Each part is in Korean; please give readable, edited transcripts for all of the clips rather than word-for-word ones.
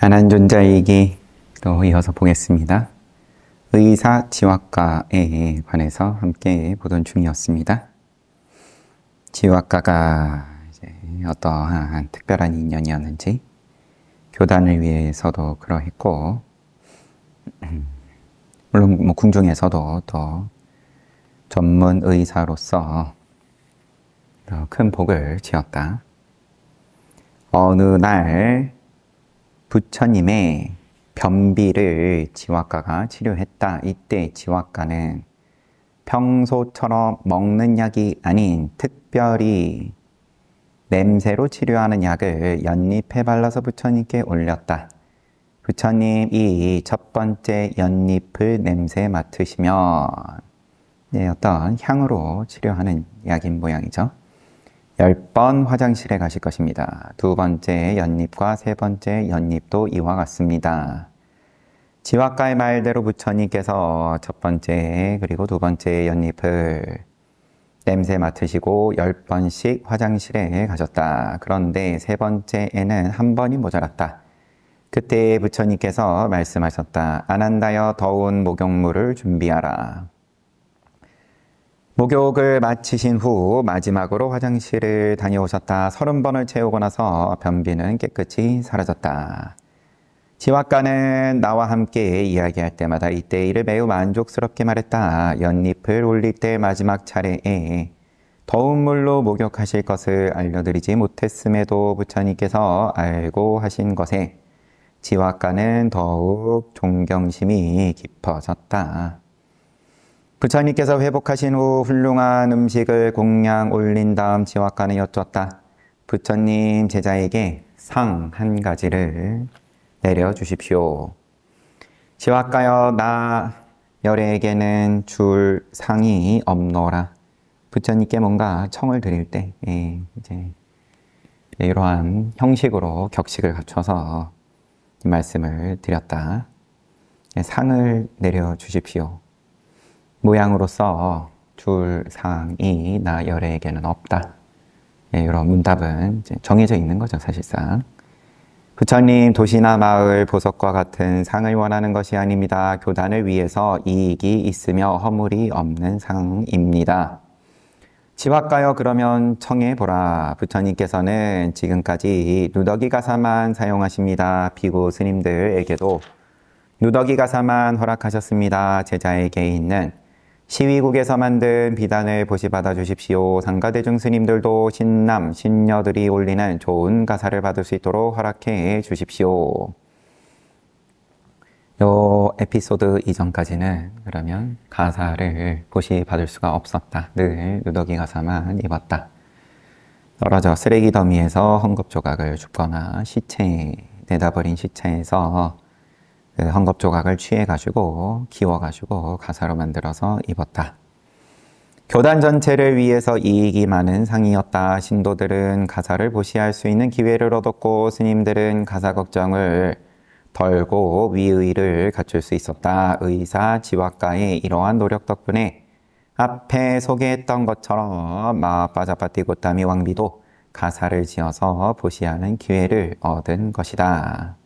하나존자이기 또 이어서 보겠습니다. 의사지확가에 관해서 함께 보던 중이었습니다. 지확가가 이제 어떠한 특별한 인연이었는지 교단을 위해서도 그러했고 물론 궁중에서도 또 전문 의사로서 더 큰 복을 지었다. 어느 날 부처님의 변비를 지확가가 치료했다. 이때 지확가는 평소처럼 먹는 약이 아닌 특별히 냄새로 치료하는 약을 연잎에 발라서 부처님께 올렸다. 부처님 이 첫 번째 연잎을 냄새 맡으시면 어떤 향으로 치료하는 약인 모양이죠. 10번 화장실에 가실 것입니다. 두 번째 연잎과 세 번째 연잎도 이와 같습니다. 지확가의 말대로 부처님께서 첫 번째 그리고 두 번째 연잎을 냄새 맡으시고 10번씩 화장실에 가셨다. 그런데 세 번째에는 한 번이 모자랐다. 그때 부처님께서 말씀하셨다. 아난다여 더운 목욕물을 준비하라. 목욕을 마치신 후 마지막으로 화장실을 다녀오셨다. 30번을 채우고 나서 변비는 깨끗이 사라졌다. 지확가는 나와 함께 이야기할 때마다 이때 이를 매우 만족스럽게 말했다. 연잎을 올릴 때 마지막 차례에 더운 물로 목욕하실 것을 알려드리지 못했음에도 부처님께서 알고 하신 것에 지확가는 더욱 존경심이 깊어졌다. 부처님께서 회복하신 후 훌륭한 음식을 공양 올린 다음 지확가는 여쭈었다. 부처님 제자에게 상 한 가지를 내려주십시오. 지확가여 나 열애에게는 줄 상이 없노라. 부처님께 뭔가 청을 드릴 때 이제 이러한 형식으로 격식을 갖춰서 말씀을 드렸다. 상을 내려주십시오. 모양으로서 줄 상이 나 열애에게는 없다. 이런 문답은 이제 정해져 있는 거죠, 사실상. 부처님 도시나 마을, 보석과 같은 상을 원하는 것이 아닙니다. 교단을 위해서 이익이 있으며 허물이 없는 상입니다. 지확가여 그러면 청해보라. 부처님께서는 지금까지 누더기 가사만 사용하십니다. 비구 스님들에게도 누더기 가사만 허락하셨습니다. 제자에게 있는 시위국에서 만든 비단을 보시 받아 주십시오. 상가대중 스님들도 신남, 신녀들이 올리는 좋은 가사를 받을 수 있도록 허락해 주십시오. 요 에피소드 이전까지는 그러면 가사를 보시 받을 수가 없었다. 늘 누더기 가사만 입었다. 떨어져 쓰레기 더미에서 헝겊 조각을 줍거나 시체, 내다버린 시체에서 그 헝겊 조각을 취해가지고 기워가지고 가사로 만들어서 입었다. 교단 전체를 위해서 이익이 많은 상이었다. 신도들은 가사를 보시할 수 있는 기회를 얻었고 스님들은 가사 걱정을 덜고 위의를 갖출 수 있었다. 의사 지확가의 이러한 노력 덕분에 앞에 소개했던 것처럼 마하빠자파티 고타미 왕비도 가사를 지어서 보시하는 기회를 얻은 것이다.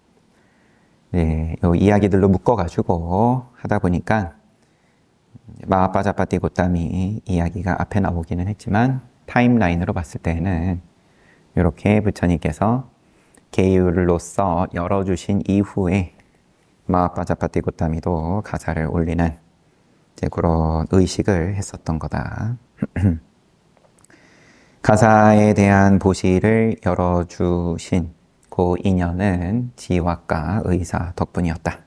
네, 요 이야기들로 묶어가지고 하다 보니까 마하빠자파티 고타미 이야기가 앞에 나오기는 했지만 타임라인으로 봤을 때는 이렇게 부처님께서 계율로서 열어주신 이후에 마하빠자파티 고타미도 가사를 올리는 이제 그런 의식을 했었던 거다. 가사에 대한 보시를 열어주신 그 인연은 지확가 의사 덕분이었다.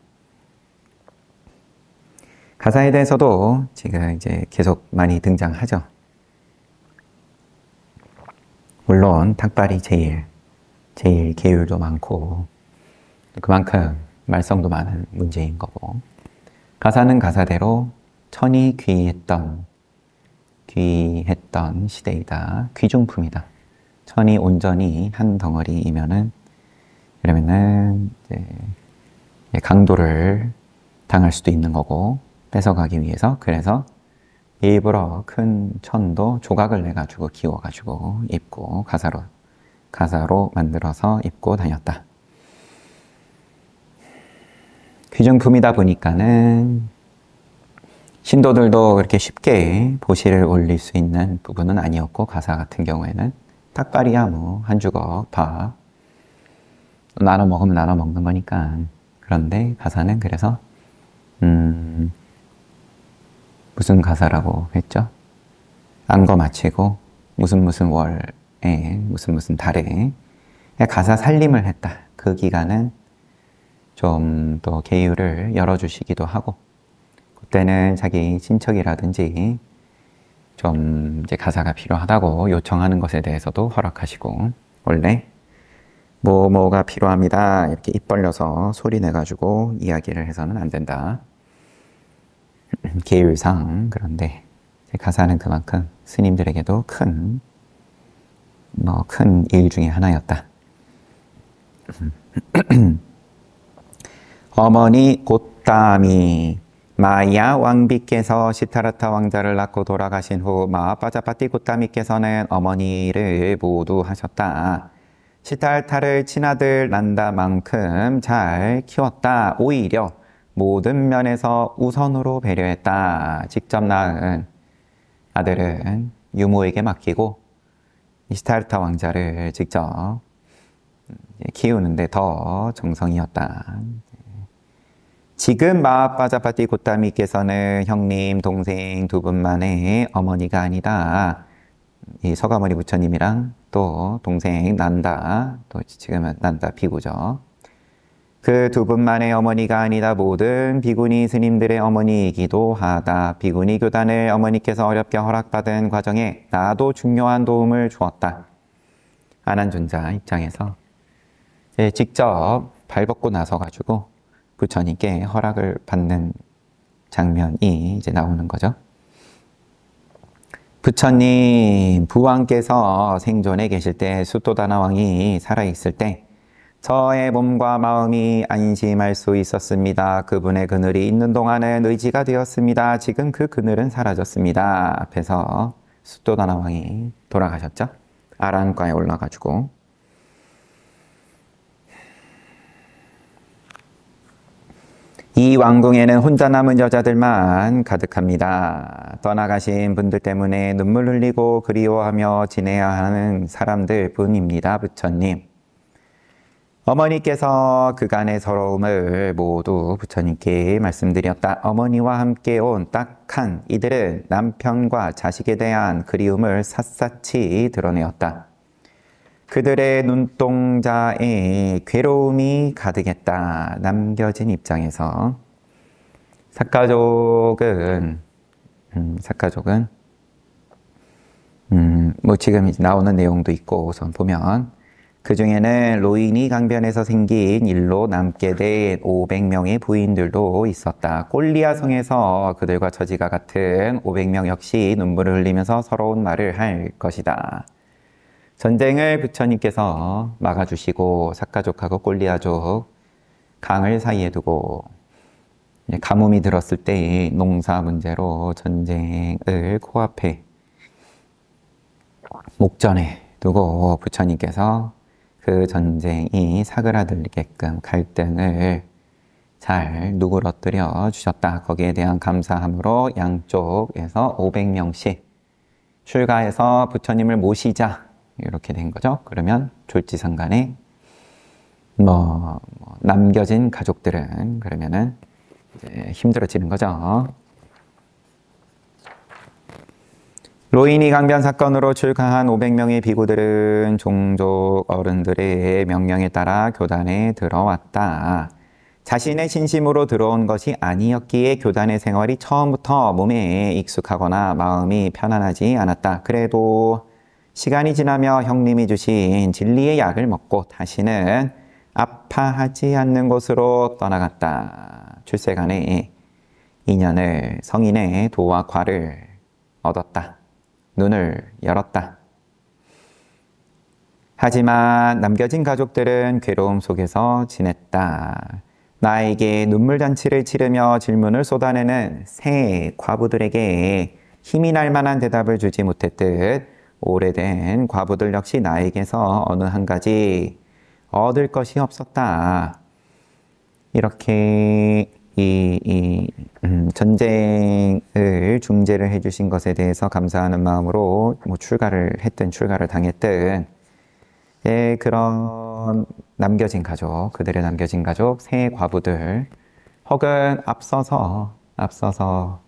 가사에 대해서도 지금 이제 계속 많이 등장하죠. 물론 탁발이 제일 계율도 많고 그만큼 말썽도 많은 문제인 거고 가사는 가사대로 천이 귀했던 시대이다. 귀중품이다. 천이 온전히 한 덩어리이면은 그러면은 이제 강도를 당할 수도 있는 거고 뺏어가기 위해서 그래서 일부러 큰 천도 조각을 내가지고 기워가지고 입고 가사로 만들어서 입고 다녔다. 귀중품이다 보니까는 신도들도 그렇게 쉽게 보시를 올릴 수 있는 부분은 아니었고, 가사 같은 경우에는 닭발이야 뭐 한 주걱 밥 나눠 먹으면 나눠 먹는 거니까. 그런데 가사는 그래서 무슨 가사라고 했죠? 안거 마치고 무슨 월에 무슨 달에 가사 살림을 했다. 그 기간은 좀 더 계율을 열어주시기도 하고, 그때는 자기 친척이라든지 좀 이제 가사가 필요하다고 요청하는 것에 대해서도 허락하시고, 원래 뭐가 필요합니다 이렇게 입 벌려서 소리 내가지고 이야기를 해서는 안 된다. 계율상. 그런데 가사는 그만큼 스님들에게도 큰 일 중에 하나였다. 어머니 고따미 마야 왕비께서 시타르타 왕자를 낳고 돌아가신 후 마하파자파티 고따미께서는 어머니를 모두하셨다. 시타르타를 친아들 난다만큼 잘 키웠다. 오히려 모든 면에서 우선으로 배려했다. 직접 낳은 아들은 유모에게 맡기고 시타르타 왕자를 직접 키우는데 더 정성이었다. 지금 마하파자파티 고따미께서는 형님, 동생 두 분만의 어머니가 아니다. 이 서가모니 부처님이랑 또 동생 난다, 또 지금은 난다 비구죠. 그 두 분만의 어머니가 아니다. 모든 비구니 스님들의 어머니이기도 하다. 비구니 교단을 어머니께서 어렵게 허락받은 과정에 나도 중요한 도움을 주었다. 안한존자 입장에서 직접 발벗고 나서가지고 부처님께 허락을 받는 장면이 이제 나오는 거죠. 부처님, 부왕께서 생존해 계실 때, 수토다나 왕이 살아있을 때 저의 몸과 마음이 안심할 수 있었습니다. 그분의 그늘이 있는 동안은 의지가 되었습니다. 지금 그 그늘은 사라졌습니다. 앞에서 수토다나 왕이 돌아가셨죠. 아란과에 올라가지고. 이 왕궁에는 혼자 남은 여자들만 가득합니다. 떠나가신 분들 때문에 눈물 흘리고 그리워하며 지내야 하는 사람들 뿐입니다. 부처님. 어머니께서 그간의 서러움을 모두 부처님께 말씀드렸다. 어머니와 함께 온 딱한 이들은 남편과 자식에 대한 그리움을 샅샅이 드러내었다. 그들의 눈동자에 괴로움이 가득했다. 남겨진 입장에서 삭가족은 뭐 지금 이제 나오는 내용도 있고 우선 보면 그 중에는 로히니 강변에서 생긴 일로 남게 된 500명의 부인들도 있었다. 꼴리아 성에서 그들과 처지가 같은 500명 역시 눈물을 흘리면서 서러운 말을 할 것이다. 전쟁을 부처님께서 막아주시고 삭가족하고 꼴리아족 강을 사이에 두고 가뭄이 들었을 때 농사 문제로 전쟁을 코앞에 목전에 두고 부처님께서 그 전쟁이 사그라들게끔 갈등을 잘 누그러뜨려 주셨다. 거기에 대한 감사함으로 양쪽에서 500명씩 출가해서 부처님을 모시자. 이렇게 된 거죠. 그러면 졸지상간에 남겨진 가족들은 그러면은 이제 힘들어지는 거죠. 로히니 강변 사건으로 출가한 500명의 비구들은 종족 어른들의 명령에 따라 교단에 들어왔다. 자신의 신심으로 들어온 것이 아니었기에 교단의 생활이 처음부터 몸에 익숙하거나 마음이 편안하지 않았다. 그래도 시간이 지나며 형님이 주신 진리의 약을 먹고 다시는 아파하지 않는 곳으로 떠나갔다. 출세간에 인연을 성인의 도와 과를 얻었다. 눈을 열었다. 하지만 남겨진 가족들은 괴로움 속에서 지냈다. 나에게 눈물잔치를 치르며 질문을 쏟아내는 새 과부들에게 힘이 날 만한 대답을 주지 못했듯 오래된 과부들 역시 나에게서 어느 한 가지 얻을 것이 없었다. 이렇게 전쟁을 중재를 해주신 것에 대해서 감사하는 마음으로 뭐 출가를 했든 출가를 당했든 그런 남겨진 가족, 그들의 남겨진 가족, 새 과부들 혹은 앞서서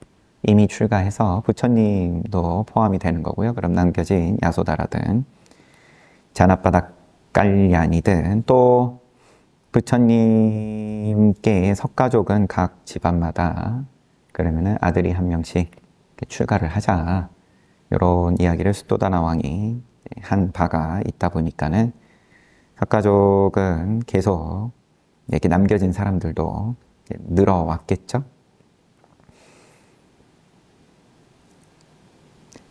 이미 출가해서 부처님도 포함이 되는 거고요. 그럼 남겨진 야소다라든 잔압바닥 깔리안이든 또 부처님께 석가족은 각 집안마다 그러면은 아들이 한 명씩 출가를 하자. 이런 이야기를 수도다나 왕이 한 바가 있다 보니까는 석가족은 계속 이렇게 남겨진 사람들도 늘어왔겠죠.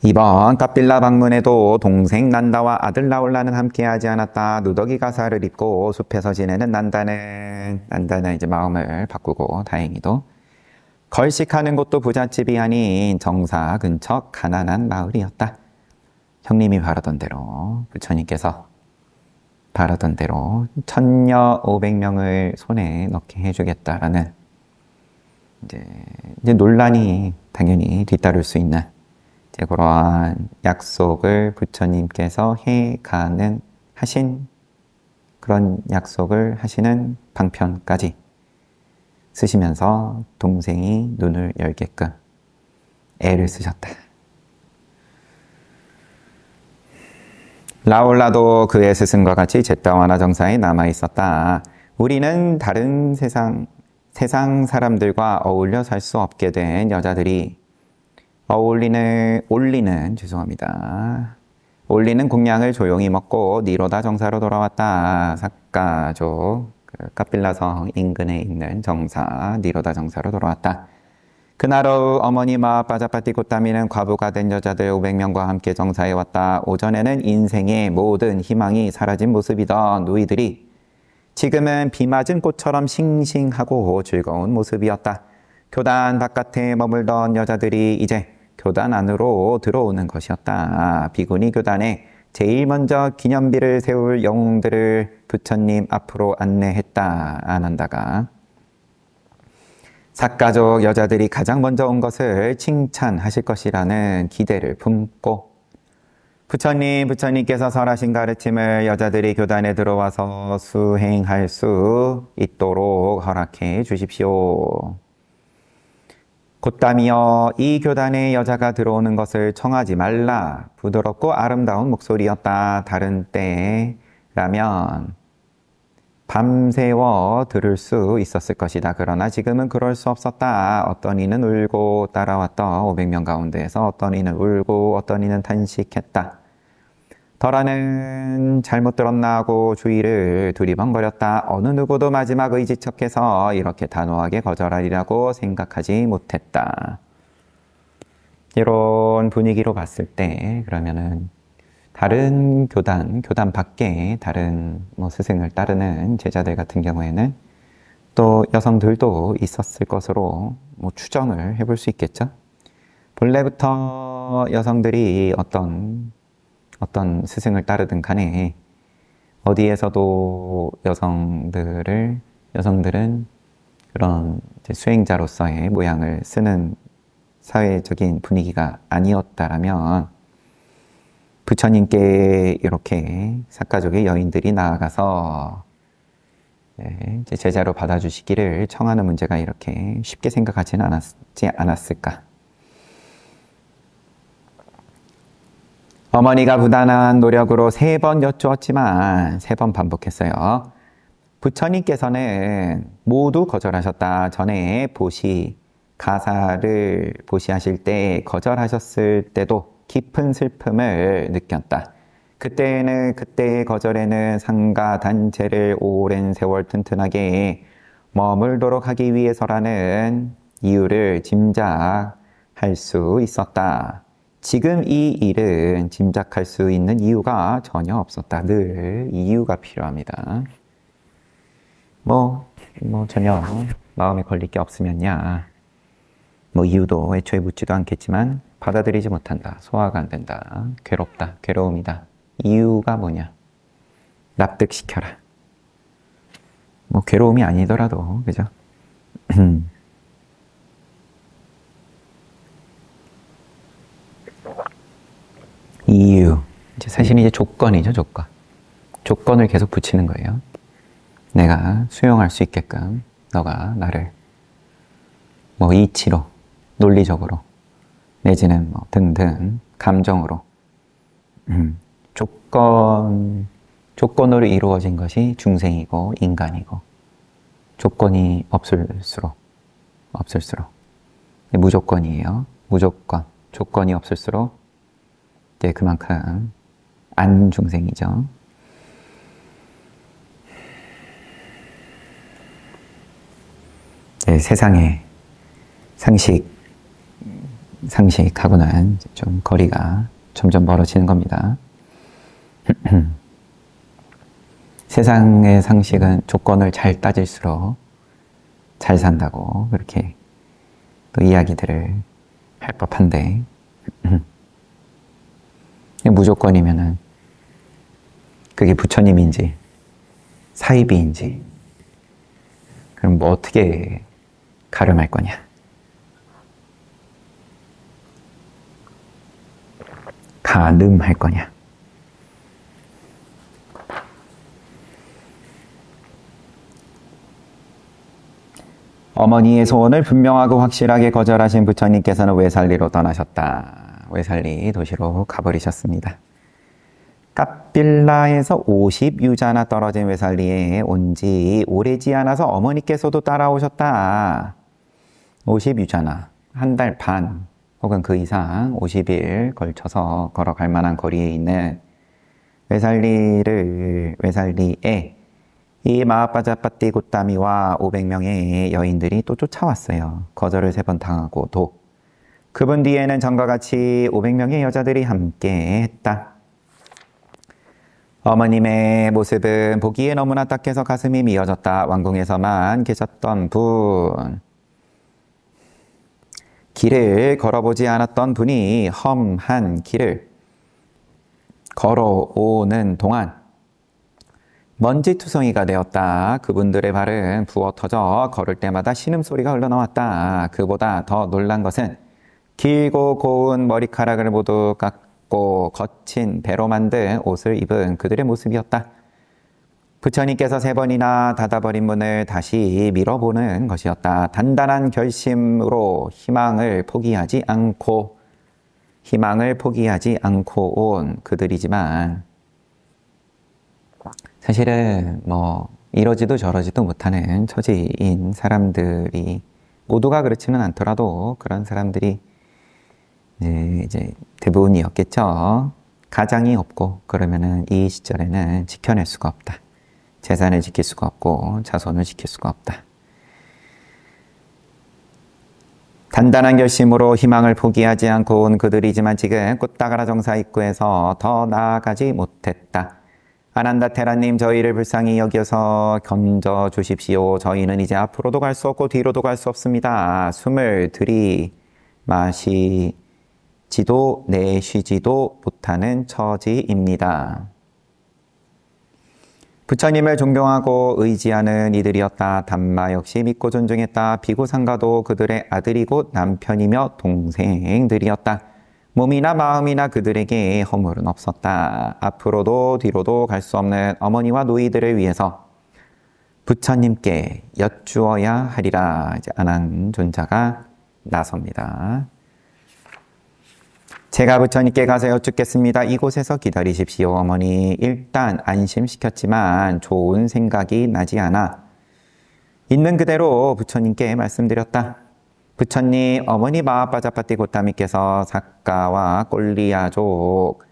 이번 카필라 방문에도 동생 난다와 아들 나올라는 함께하지 않았다. 누더기 가사를 입고 숲에서 지내는 난다는 이제 마음을 바꾸고 다행히도 걸식하는 곳도 부잣집이 아닌 정사 근처 가난한 마을이었다. 형님이 바라던 대로 부처님께서 바라던 대로 1500명을 손에 넣게 해주겠다라는 이제 논란이 당연히 뒤따를 수 있는 그러한 약속을 부처님께서 하신 그런 약속을 하시는 방편까지 쓰시면서 동생이 눈을 열게끔 애를 쓰셨다. 라올라도 그의 스승과 같이 제타와나 정사에 남아있었다. 우리는 다른 세상 사람들과 어울려 살 수 없게 된 여자들이 올리는 공양을 조용히 먹고 니로다 정사로 돌아왔다. 사가족 카필라성 인근에 있는 정사 니로다 정사로 돌아왔다. 그날 오후 어머니와 빠자빠띠 꽃다미는 과부가 된 여자들 500명과 함께 정사에 왔다. 오전에는 인생의 모든 희망이 사라진 모습이던 누이들이 지금은 비 맞은 꽃처럼 싱싱하고 즐거운 모습이었다. 교단 바깥에 머물던 여자들이 이제 교단 안으로 들어오는 것이었다. 비구니 교단에 제일 먼저 기념비를 세울 영웅들을 부처님 앞으로 안내했다. 아난다가 사가족 여자들이 가장 먼저 온 것을 칭찬하실 것이라는 기대를 품고 부처님께서 설하신 가르침을 여자들이 교단에 들어와서 수행할 수 있도록 허락해 주십시오. 곧다미여 이 교단에 여자가 들어오는 것을 청하지 말라. 부드럽고 아름다운 목소리였다. 다른 때라면 밤새워 들을 수 있었을 것이다. 그러나 지금은 그럴 수 없었다. 어떤 이는 울고 따라왔던 500명 가운데에서 어떤 이는 울고 어떤 이는 탄식했다. 더라는 잘못 들었나 하고 주위를 두리번거렸다. 어느 누구도 마지막 의지척해서 이렇게 단호하게 거절하리라고 생각하지 못했다. 이런 분위기로 봤을 때 그러면은 다른 교단 밖에 다른 스승을 따르는 제자들 같은 경우에는 또 여성들도 있었을 것으로 추정을 해볼 수 있겠죠. 본래부터 여성들이 어떤 스승을 따르든 간에 어디에서도 여성들은 그런 수행자로서의 모양을 쓰는 사회적인 분위기가 아니었다라면 부처님께 이렇게 사가족의 여인들이 나아가서 제자로 받아주시기를 청하는 문제가 이렇게 쉽게 생각하지는 않았을까. 어머니가 부단한 노력으로 3번 여쭈었지만 3번 반복했어요. 부처님께서는 모두 거절하셨다. 전에 가사를 보시하실 때 거절하셨을 때도 깊은 슬픔을 느꼈다. 그때의 거절에는 상가 단체를 오랜 세월 튼튼하게 머물도록 하기 위해서라는 이유를 짐작할 수 있었다. 지금 이 일은 짐작할 수 있는 이유가 전혀 없었다. 늘 이유가 필요합니다. 전혀 마음에 걸릴 게 없으면야. 이유도 애초에 묻지도 않겠지만 받아들이지 못한다. 소화가 안 된다. 괴롭다. 괴로움이다. 이유가 뭐냐? 납득시켜라. 뭐 괴로움이 아니더라도, 그죠? 이유. 이제 사실 이제 조건이죠, 조건. 조건을 계속 붙이는 거예요. 내가 수용할 수 있게끔 너가 나를 뭐 이치로, 논리적으로, 내지는 뭐 등등 감정으로 조건으로 이루어진 것이 중생이고 인간이고, 조건이 없을수록 무조건이에요. 무조건. 조건이 없을수록 이제 그만큼 안 중생이죠. 네, 세상의 상식하고는 좀 거리가 점점 멀어지는 겁니다. 세상의 상식은 조건을 잘 따질수록 잘 산다고 그렇게 또 이야기들을 할 법한데, 무조건이면은 그게 부처님인지 사이비인지 그럼 뭐 어떻게 가름할 거냐? 가늠할 거냐? 어머니의 소원을 분명하고 확실하게 거절하신 부처님께서는 외살리로 떠나셨다. 외살리 도시로 가버리셨습니다. 깝빌라에서 50유자나 떨어진 외살리에 온 지 오래지 않아서 어머니께서도 따라오셨다. 50유자나, 한 달 반 혹은 그 이상 50일 걸쳐서 걸어갈 만한 거리에 있는 외살리에 이 마하빠자빠띠 고따미와 500명의 여인들이 또 쫓아왔어요. 거절을 3번 당하고도. 그분 뒤에는 전과 같이 500명의 여자들이 함께 했다. 어머님의 모습은 보기에 너무나 딱해서 가슴이 미어졌다. 왕궁에서만 계셨던 분. 길을 걸어보지 않았던 분이 험한 길을 걸어오는 동안 먼지투성이가 되었다. 그분들의 발은 부어 터져 걸을 때마다 신음소리가 흘러나왔다. 그보다 더 놀란 것은 길고 고운 머리카락을 모두 깎고 거친 배로 만든 옷을 입은 그들의 모습이었다. 부처님께서 3번이나 닫아버린 문을 다시 밀어보는 것이었다. 단단한 결심으로 희망을 포기하지 않고 온 그들이지만 사실은 뭐 이러지도 저러지도 못하는 처지인 사람들이 모두가 그렇지는 않더라도 그런 사람들이 이제 대부분이었겠죠. 가장이 없고 그러면은 이 시절에는 지켜낼 수가 없다. 재산을 지킬 수가 없고 자손을 지킬 수가 없다. 단단한 결심으로 희망을 포기하지 않고 온 그들이지만 지금 꽃다가라 정사 입구에서 더 나아가지 못했다. 아난다 테라님, 저희를 불쌍히 여겨서 건져 주십시오. 저희는 이제 앞으로도 갈 수 없고 뒤로도 갈 수 없습니다. 숨을 들이마시지도 내쉬지도 못하는 처지입니다. 부처님을 존경하고 의지하는 이들이었다. 담마 역시 믿고 존중했다. 비구상가도 그들의 아들이고 남편이며 동생들이었다. 몸이나 마음이나 그들에게 허물은 없었다. 앞으로도 뒤로도 갈 수 없는 어머니와 노이들을 위해서 부처님께 여쭈어야 하리라. 이제 아난존자가 나섭니다. 제가 부처님께 가서 여쭙겠습니다. 이곳에서 기다리십시오. 어머니, 일단 안심시켰지만 좋은 생각이 나지 않아 있는 그대로 부처님께 말씀드렸다. 부처님, 어머니 마하빠자빠띠 고타미께서 사카와 꼴리아족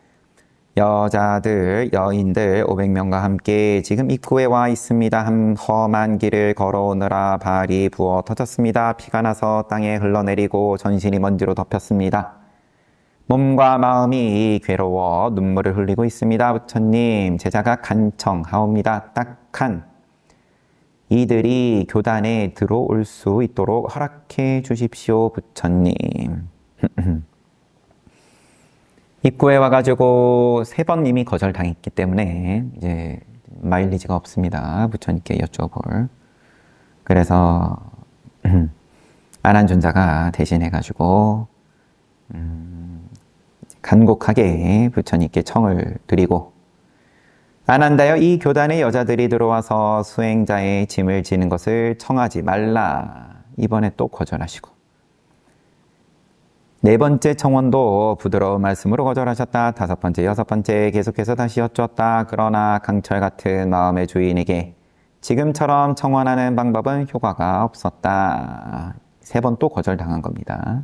여자들, 여인들 500명과 함께 지금 입구에 와 있습니다. 험한 길을 걸어오느라 발이 부어 터졌습니다. 피가 나서 땅에 흘러내리고 전신이 먼지로 덮였습니다. 몸과 마음이 괴로워 눈물을 흘리고 있습니다. 부처님, 제자가 간청하옵니다. 딱한 이들이 교단에 들어올 수 있도록 허락해 주십시오, 부처님. 입구에 와가지고 3번 이미 거절당했기 때문에 이제 마일리지가 없습니다. 부처님께 여쭤볼. 그래서 아난존자가 대신해가지고 간곡하게 부처님께 청을 드리고, 아난다여, 이 교단의 여자들이 들어와서 수행자의 짐을 지는 것을 청하지 말라. 이번에 또 거절하시고, 네 번째 청원도 부드러운 말씀으로 거절하셨다. 다섯 번째, 여섯 번째 계속해서 다시 여쭈었다. 그러나 강철 같은 마음의 주인에게 지금처럼 청원하는 방법은 효과가 없었다. 세 번 또 거절당한 겁니다.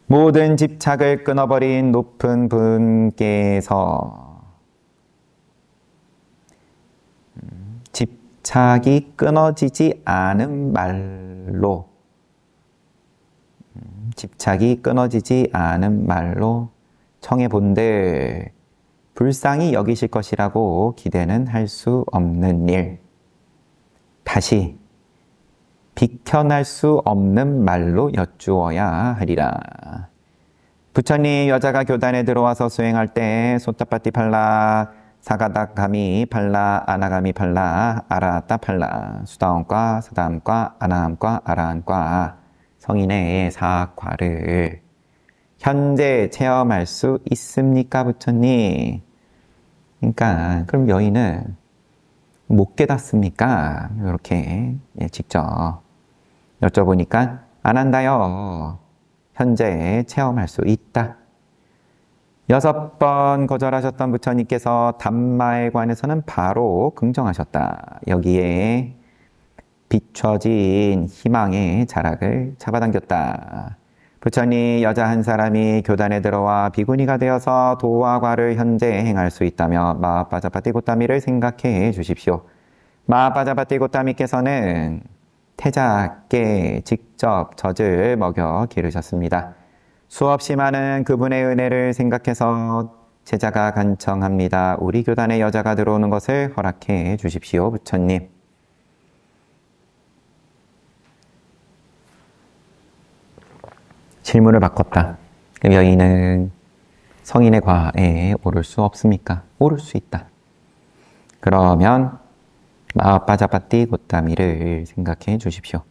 모든 집착을 끊어버린 높은 분께서, 집착이 끊어지지 않은 말로, 집착이 끊어지지 않은 말로 청해본들 불쌍히 여기실 것이라고 기대는 할 수 없는 일, 다시 비켜날 수 없는 말로 여쭈어야 하리라. 부처님, 여자가 교단에 들어와서 수행할 때 소타파티 팔라, 사가다가미 팔라, 아나가미 팔라, 아라하따 팔라, 수다원과 사다함과 아나함과 아라함과 성인의 사과를 현재 체험할 수 있습니까, 부처님? 그러니까 그럼 여인은 못 깨닫습니까? 이렇게 직접 여쭤보니까 안 한다요. 현재 체험할 수 있다. 6번 거절하셨던 부처님께서 담마에 관해서는 바로 긍정하셨다. 여기에 비춰진 희망의 자락을 잡아당겼다. 부처님, 여자 한 사람이 교단에 들어와 비구니가 되어서 도와 과를 현재 행할 수 있다며 마하빠자파티 고타미를 생각해 주십시오. 마하빠자파티 고타미께서는 태자께 직접 젖을 먹여 기르셨습니다. 수없이 많은 그분의 은혜를 생각해서 제자가 간청합니다. 우리 교단에 여자가 들어오는 것을 허락해 주십시오, 부처님. 질문을 바꿨다. 여인은 성인의 과에 오를 수 없습니까? 오를 수 있다. 그러면 마하빠자파티 고타미를 생각해 주십시오.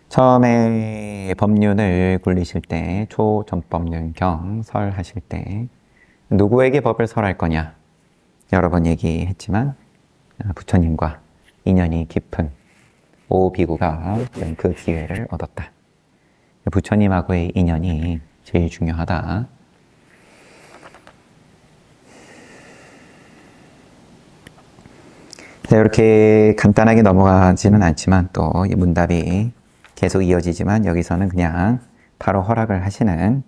처음에 법륜을 굴리실 때, 초전법륜경 설하실 때 누구에게 법을 설할 거냐? 여러 번 얘기했지만 부처님과 인연이 깊은 오비구가 그 기회를 얻었다. 부처님하고의 인연이 제일 중요하다. 이렇게 간단하게 넘어가지는 않지만 또 이 문답이 계속 이어지지만 여기서는 그냥 바로 허락을 하시는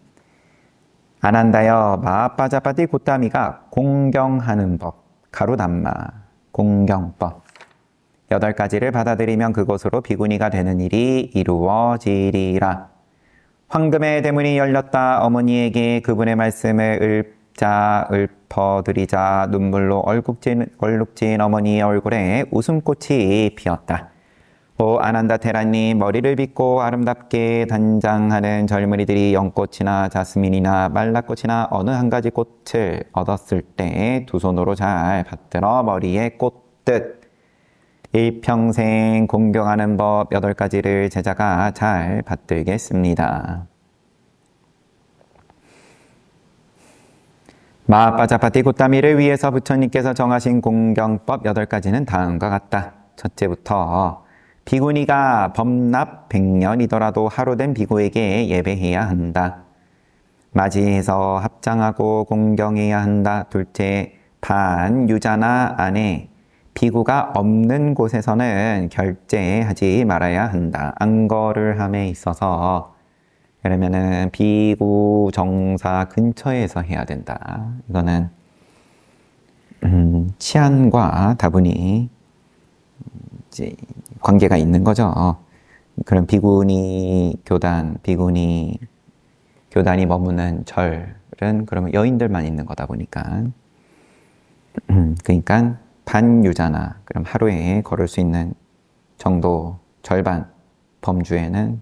아난다여 마하빠자파티 고타미가 공경하는 법, 가루담마, 공경법 8가지를 받아들이면 그곳으로 비구니가 되는 일이 이루어지리라. 황금의 대문이 열렸다. 어머니에게 그분의 말씀을 읊어드리자 눈물로 얼룩진 어머니의 얼굴에 웃음꽃이 피었다. 오 아난다 테라님, 머리를 빗고 아름답게 단장하는 젊은이들이 연꽃이나 자스민이나 말라꽃이나 어느 한 가지 꽃을 얻었을 때 두 손으로 잘 받들어 머리에 꽂듯 일평생 공경하는 법 8가지를 제자가 잘 받들겠습니다. 마하빠자파티 고타미를 위해서 부처님께서 정하신 공경법 8가지는 다음과 같다. 첫째부터 비구니가 범납 100년이더라도 하루 된 비구에게 예배해야 한다. 맞이해서 합장하고 공경해야 한다. 둘째, 반유자나 안에 비구가 없는 곳에서는 결제하지 말아야 한다. 안거를 함에 있어서 그러면은 비구 정사 근처에서 해야 된다. 이거는 치안과 다분히 이제 관계가 있는 거죠. 그런 비구니 교단이 머무는 절은 그러면 여인들만 있는 거다 보니까 그러니까 반유자나 그럼 하루에 걸을 수 있는 정도 절반 범주에는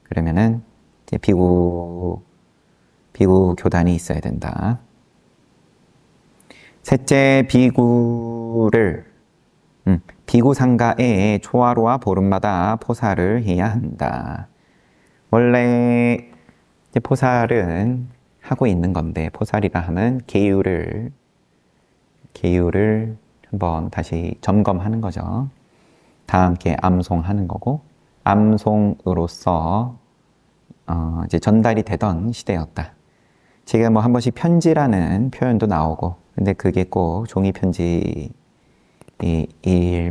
그러면은 이제 비구 교단이 있어야 된다. 셋째, 비구 상가에 초하루와 보름마다 포사를 해야 한다. 원래 이제 포살은 하고 있는 건데, 포살이라 하면 계율을 한번 다시 점검하는 거죠. 다 함께 암송하는 거고, 암송으로서 이제 전달이 되던 시대였다. 지금 뭐 한 번씩 편지라는 표현도 나오고, 근데 그게 꼭 종이 편지일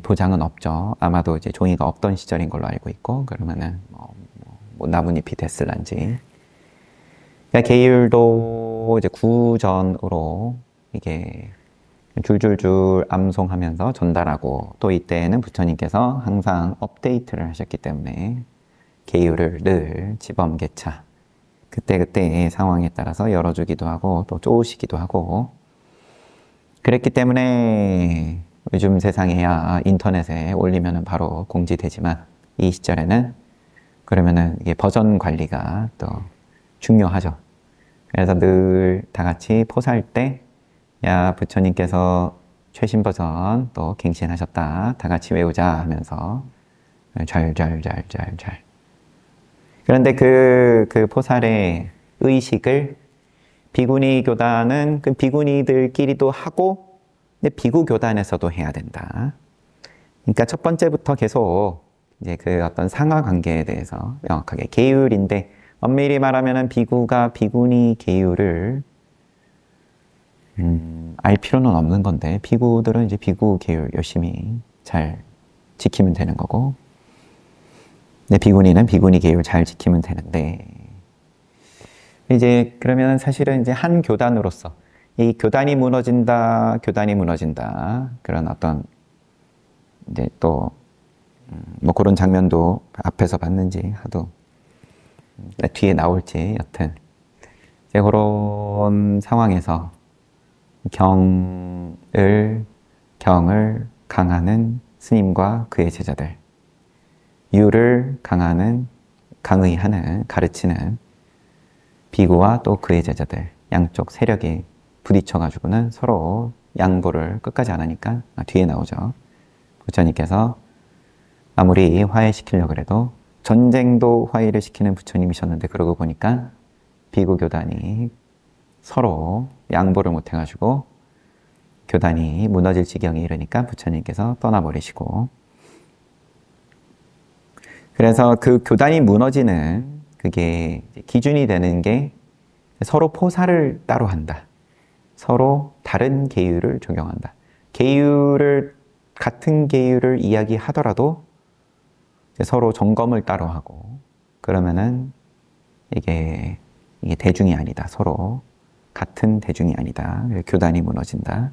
보장은 없죠. 아마도 이제 종이가 없던 시절인 걸로 알고 있고, 그러면은 뭐 나뭇잎이 됐을란지. 그러니까 계율도 이제 구전으로 이게 줄줄줄 암송하면서 전달하고, 또 이때는 부처님께서 항상 업데이트를 하셨기 때문에 계율을 늘 지범개차 그때그때의 상황에 따라서 열어주기도 하고 또 쪼으시기도 하고, 그랬기 때문에 요즘 세상에야 인터넷에 올리면은 바로 공지되지만, 이 시절에는 그러면은 이게 버전 관리가 또 중요하죠. 그래서 늘 다 같이 포사할 때, 야, 부처님께서 최신 버전 또 갱신하셨다, 다 같이 외우자 하면서 잘. 그런데 그 포살의 의식을 비구니 교단은 그 비구니들끼리도 하고, 근데 비구 교단에서도 해야 된다. 그러니까 첫 번째부터 계속 이제 그 어떤 상하 관계에 대해서 명확하게, 계율인데 엄밀히 말하면은 비구가 비구니 계율을 알 필요는 없는 건데, 비구들은 이제 비구 계율 열심히 잘 지키면 되는 거고, 근데 비구니는 비구니 계율 잘 지키면 되는데, 이제 그러면 사실은 이제 한 교단으로서 이 교단이 무너진다 그런 어떤 이제 또 뭐 그런 장면도 앞에서 봤는지 하도 뒤에 나올지 여튼 이제 그런 상황에서 경을 강하는 스님과 그의 제자들, 유를 강의하는 가르치는 비구와 또 그의 제자들, 양쪽 세력이 부딪혀가지고는 서로 양보를 끝까지 안 하니까 뒤에 나오죠. 부처님께서 아무리 화해시키려고 해도, 전쟁도 화해를 시키는 부처님이셨는데 그러고 보니까 비구 교단이 서로 양보를 못 해가지고 교단이 무너질 지경에 이르니까 부처님께서 떠나버리시고, 그래서 그 교단이 무너지는 그게 기준이 되는 게 서로 포사를 따로 한다. 서로 다른 계율을 적용한다. 같은 계율을 이야기하더라도 서로 점검을 따로 하고, 그러면은 이게 대중이 아니다. 서로 같은 대중이 아니다. 교단이 무너진다.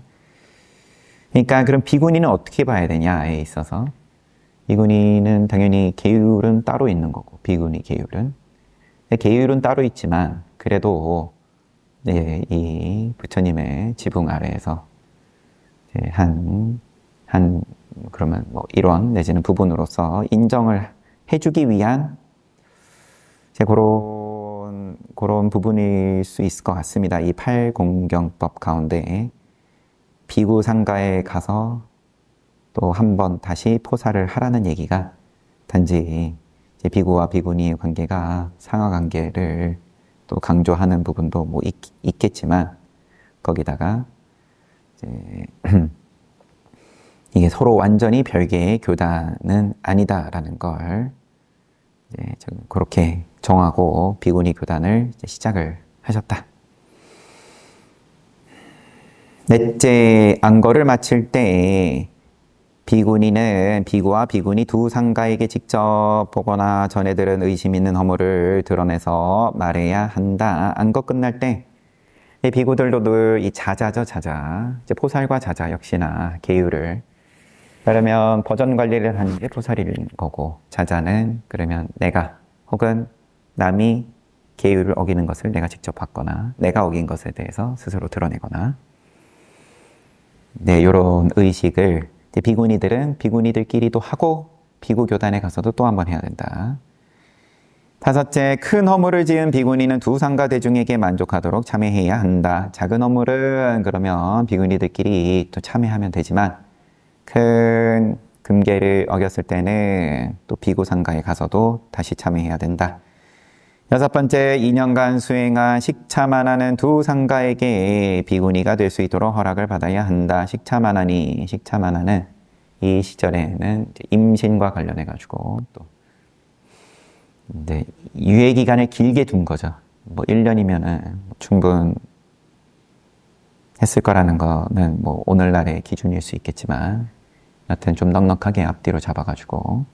그러니까 그럼 비구니는 어떻게 봐야 되냐에 있어서, 비구니는 당연히 계율은 따로 있는 거고, 비구니 계율은. 계율은 따로 있지만, 그래도 이 부처님의 지붕 아래에서 그러면 뭐 일원 내지는 부분으로서 인정을 해주기 위한 그런 부분일 수 있을 것 같습니다. 이 팔공경법 가운데 비구 상가에 가서 또 한 번 다시 포사를 하라는 얘기가, 단지 이제 비구와 비구니의 관계가 상하 관계를 또 강조하는 부분도 뭐 있겠지만, 거기다가 이제 이게 서로 완전히 별개의 교단은 아니다라는 걸 이제 그렇게 정하고 비구니 교단을 이제 시작을 하셨다. 넷째, 안거를 마칠 때 비구니는 비구와 비구니 두 상가에게 직접 보거나 전에 들은 의심 있는 허물을 드러내서 말해야 한다. 안거 끝날 때 비구들도 늘 이 자자죠, 자자. 이제 포살과 자자 역시나 계율을, 그러면 버전 관리를 하는 게 포살인 거고, 자자는 그러면 내가 혹은 남이 계율을 어기는 것을 내가 직접 봤거나 내가 어긴 것에 대해서 스스로 드러내거나, 네, 이런 의식을 이제 비구니들은 비구니들끼리도 하고 비구 교단에 가서도 또 한 번 해야 된다. 다섯째, 큰 허물을 지은 비구니는 두 상가 대중에게 만족하도록 참회해야 한다. 작은 허물은 그러면 비구니들끼리 또 참회하면 되지만 큰 금계를 어겼을 때는 또 비구 상가에 가서도 다시 참회해야 된다. 여섯 번째, 2년간 수행한 식차만하는 두 상가에게 비구니가 될 수 있도록 허락을 받아야 한다. 식차만하니, 식차만하는 이 시절에는 임신과 관련해가지고 또 유예 기간을 길게 둔 거죠. 뭐 1년이면은 충분했을 거라는 거는 뭐 오늘날의 기준일 수 있겠지만 여튼 좀 넉넉하게 앞뒤로 잡아가지고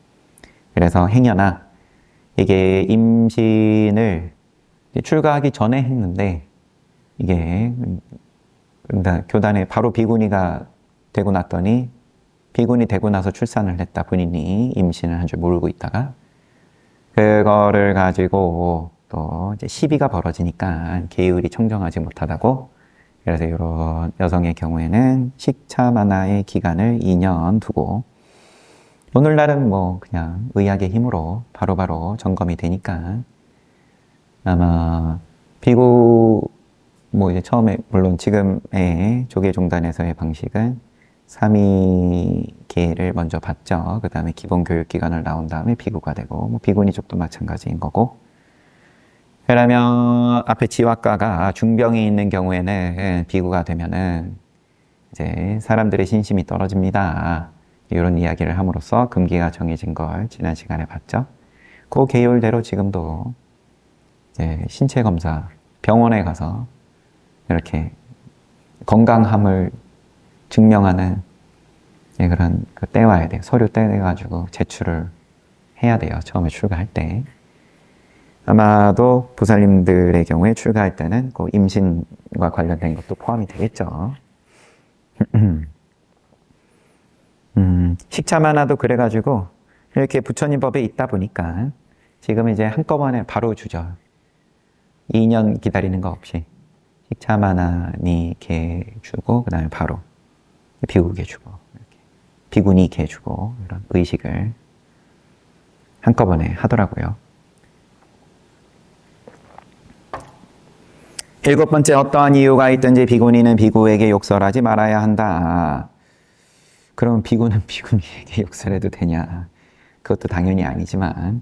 그래서 행여나 이게 임신을 출가하기 전에 했는데 이게 교단에 바로 비구니가 되고 났더니 비구니 되고 나서 출산을 했다. 본인이 임신을 한 줄 모르고 있다가 그거를 가지고 또 이제 시비가 벌어지니까 계율이 청정하지 못하다고 그래서 이런 여성의 경우에는 식차만화의 기간을 2년 두고 오늘날은 뭐 그냥 의학의 힘으로 바로바로 점검이 되니까 아마 비구 뭐 이제 처음에 물론 지금의 조계종단에서의 방식은 3위계를 먼저 받죠. 그 다음에 기본교육기관을 나온 다음에 비구가 되고 뭐 비구니 쪽도 마찬가지인 거고 그러면 앞에 지화가가 중병이 있는 경우에는 비구가 되면은 이제 사람들의 신심이 떨어집니다. 이런 이야기를 함으로써 금기가 정해진 걸 지난 시간에 봤죠. 그 계율대로 지금도 이제 신체 검사 병원에 가서 이렇게 건강함을 증명하는 그런 그 떼와야 돼요. 서류 떼가지고 제출을 해야 돼요. 처음에 출가할 때. 아마도 보살님들의 경우에 출가할 때는 그 임신과 관련된 것도 포함이 되겠죠. 식차만화도 그래가지고 이렇게 부처님 법에 있다 보니까 지금 이제 한꺼번에 바로 주죠. 2년 기다리는 거 없이 식차만화니 개 주고 그 다음에 바로 비구게 주고 이렇게. 비구니 개 주고 이런 의식을 한꺼번에 하더라고요. 일곱 번째, 어떠한 이유가 있든지 비구니는 비구에게 욕설하지 말아야 한다. 그럼 비구는 비구니에게 욕설해도 되냐? 그것도 당연히 아니지만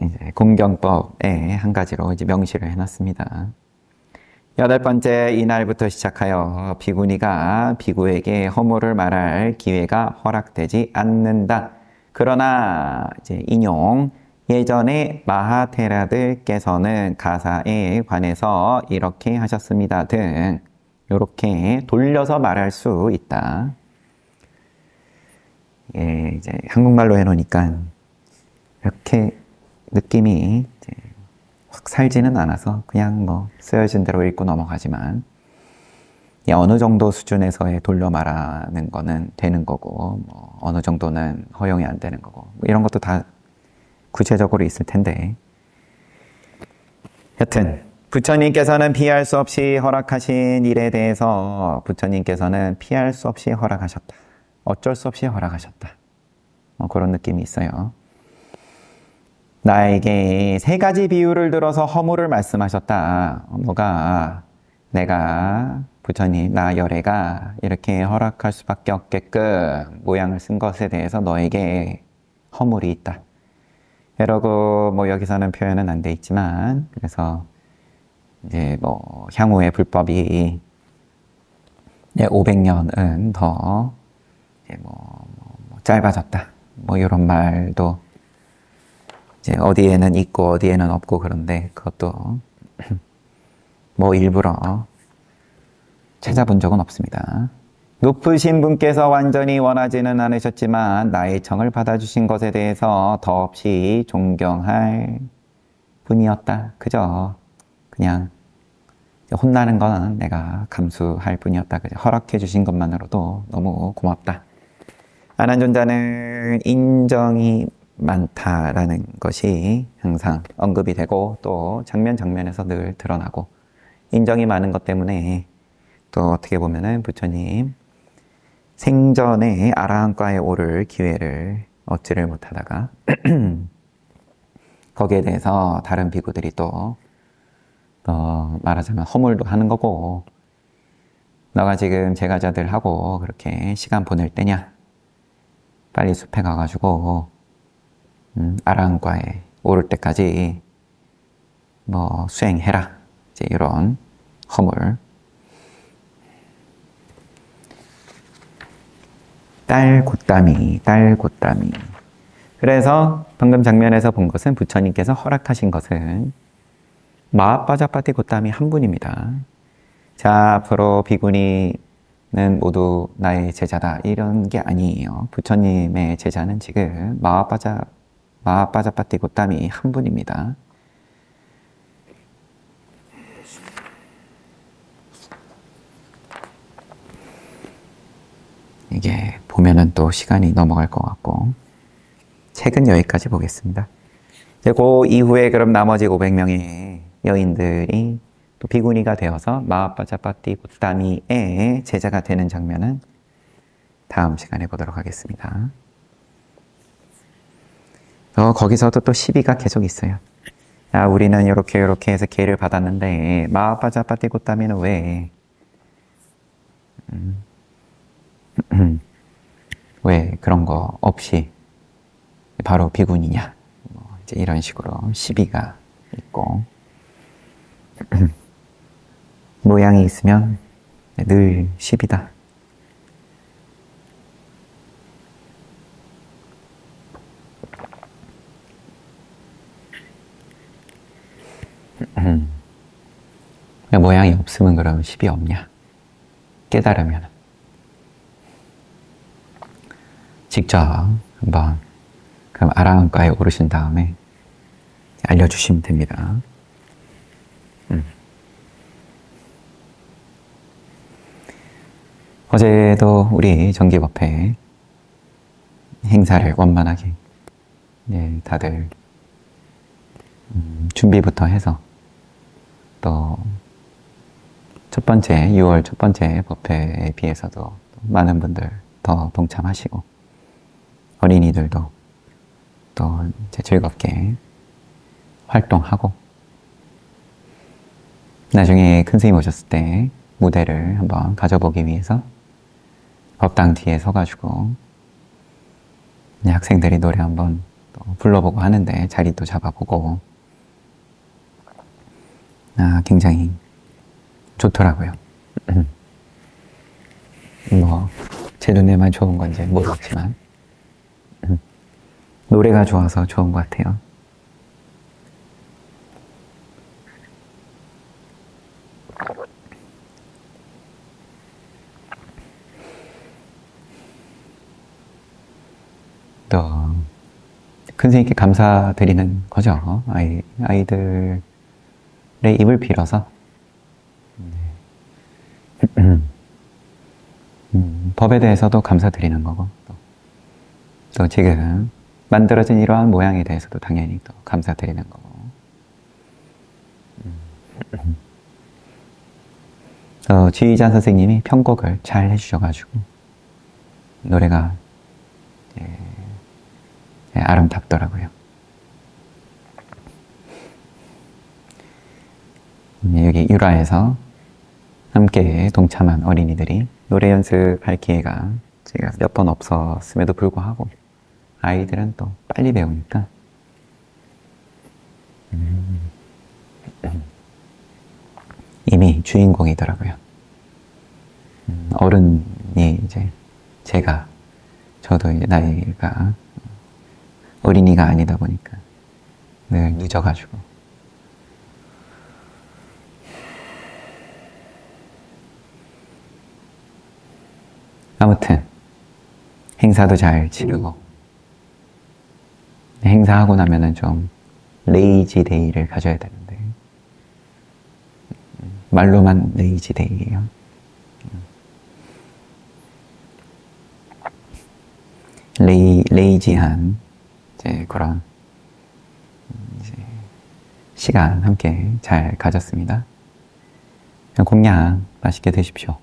이제 공경법에 한 가지로 이제 명시를 해놨습니다. 여덟 번째, 이날부터 시작하여 비구니가 비구에게 허물을 말할 기회가 허락되지 않는다. 그러나 이제 인용 예전에 마하테라들께서는 가사에 관해서 이렇게 하셨습니다 등 이렇게 돌려서 말할 수 있다. 예, 이제 한국말로 해놓으니까 이렇게 느낌이 이제 확 살지는 않아서 그냥 뭐 쓰여진 대로 읽고 넘어가지만 어느 정도 수준에서의 돌려 말하는 거는 되는 거고 뭐 어느 정도는 허용이 안 되는 거고 뭐 이런 것도 다 구체적으로 있을 텐데 여튼 부처님께서는 피할 수 없이 허락하신 일에 대해서 부처님께서는 피할 수 없이 허락하셨다. 어쩔 수 없이 허락하셨다. 그런 느낌이 있어요. 나에게 세 가지 비유를 들어서 허물을 말씀하셨다. 뭐가 내가 부처님 나 열애가 이렇게 허락할 수밖에 없게끔 모양을 쓴 것에 대해서 너에게 허물이 있다. 이러고 뭐 여기서는 표현은 안 돼 있지만 그래서 이제 뭐 향후의 불법이 500년은 더 이제 뭐 짧아졌다. 뭐 이런 말도 이제 어디에는 있고 어디에는 없고 그런데 그것도 뭐 일부러 찾아본 적은 없습니다. 높으신 분께서 완전히 원하지는 않으셨지만 나의 청을 받아주신 것에 대해서 더없이 존경할 뿐이었다. 그저 그냥 혼나는 건 내가 감수할 뿐이었다. 그저 허락해 주신 것만으로도 너무 고맙다. 아난존자는 인정이 많다라는 것이 항상 언급이 되고 또 장면에서 늘 드러나고 인정이 많은 것 때문에 또 어떻게 보면은 부처님 생전에 아라한과에 오를 기회를 얻지를 못하다가 거기에 대해서 다른 비구들이 또 말하자면 허물도 하는 거고, 너가 지금 제가자들하고 그렇게 시간 보낼 때냐? 빨리 숲에 가가지고 아랑과에 오를 때까지 뭐 수행해라. 이제 이런 허물. 딸 곧다미. 그래서 방금 장면에서 본 것은 부처님께서 허락하신 것은 마하빠자파티 곧다미 한 분입니다. 자, 앞으로 비구니는 모두 나의 제자다. 이런 게 아니에요. 부처님의 제자는 지금 마하빠자파티 곧다미 한 분입니다. 이게 보면은 또 시간이 넘어갈 것 같고, 책은 여기까지 보겠습니다. 그 이후에 그럼 나머지 500명의 여인들이 또 비구니가 되어서 마하빠자파티 곧다미의 제자가 되는 장면은 다음 시간에 보도록 하겠습니다. 거기서도 또 시비가 계속 있어요. 야, 우리는 이렇게 해서 기회를 받았는데 마하빠자파티 곧다미는 왜 왜 그런 거 없이 바로 비구니냐? 이제 이런 식으로 시비가 있고 모양이 있으면 늘 시비다. 모양이 없으면 그러면 시비 없냐? 깨달으면 직접 한번 그럼 아라한가에 오르신 다음에 알려주시면 됩니다. 어제도 우리 정기법회 행사를 원만하게 다들 준비부터 해서 또 첫 번째 6월 첫 번째 법회에 비해서도 많은 분들 더 동참하시고 어린이들도 또 이제 즐겁게 활동하고 나중에 큰 스님 오셨을 때 무대를 한번 가져보기 위해서 법당 뒤에 서가지고 학생들이 노래 한번 또 불러보고 하는데 자리도 잡아보고 굉장히 좋더라고요. 뭐 제 눈에만 좋은 건지 모르겠지만 노래가 좋아서 좋은 것 같아요. 또 큰 스님께 감사드리는 거죠. 아이들의 입을 빌어서 법에 대해서도 감사드리는 거고 또 지금 만들어진 이러한 모양에 대해서도 당연히 또 감사드리는 거고 지휘자 선생님이 편곡을 잘 해주셔가지고 노래가 아름답더라고요. 여기 유라에서 함께 동참한 어린이들이 노래 연습할 기회가 제가 몇 번 없었음에도 불구하고 아이들은 또 빨리 배우니까 이미 주인공이더라고요. 어른이 이제 저도 이제 나이가 어린이가 아니다 보니까 늘 늦어가지고 아무튼 행사도 잘 치르고 행사하고 나면은 좀 레이지 데이를 가져야 되는데 말로만 레이지 데이예요. 레이지한 이제 그런 이제 시간 함께 잘 가졌습니다. 공양 맛있게 드십시오.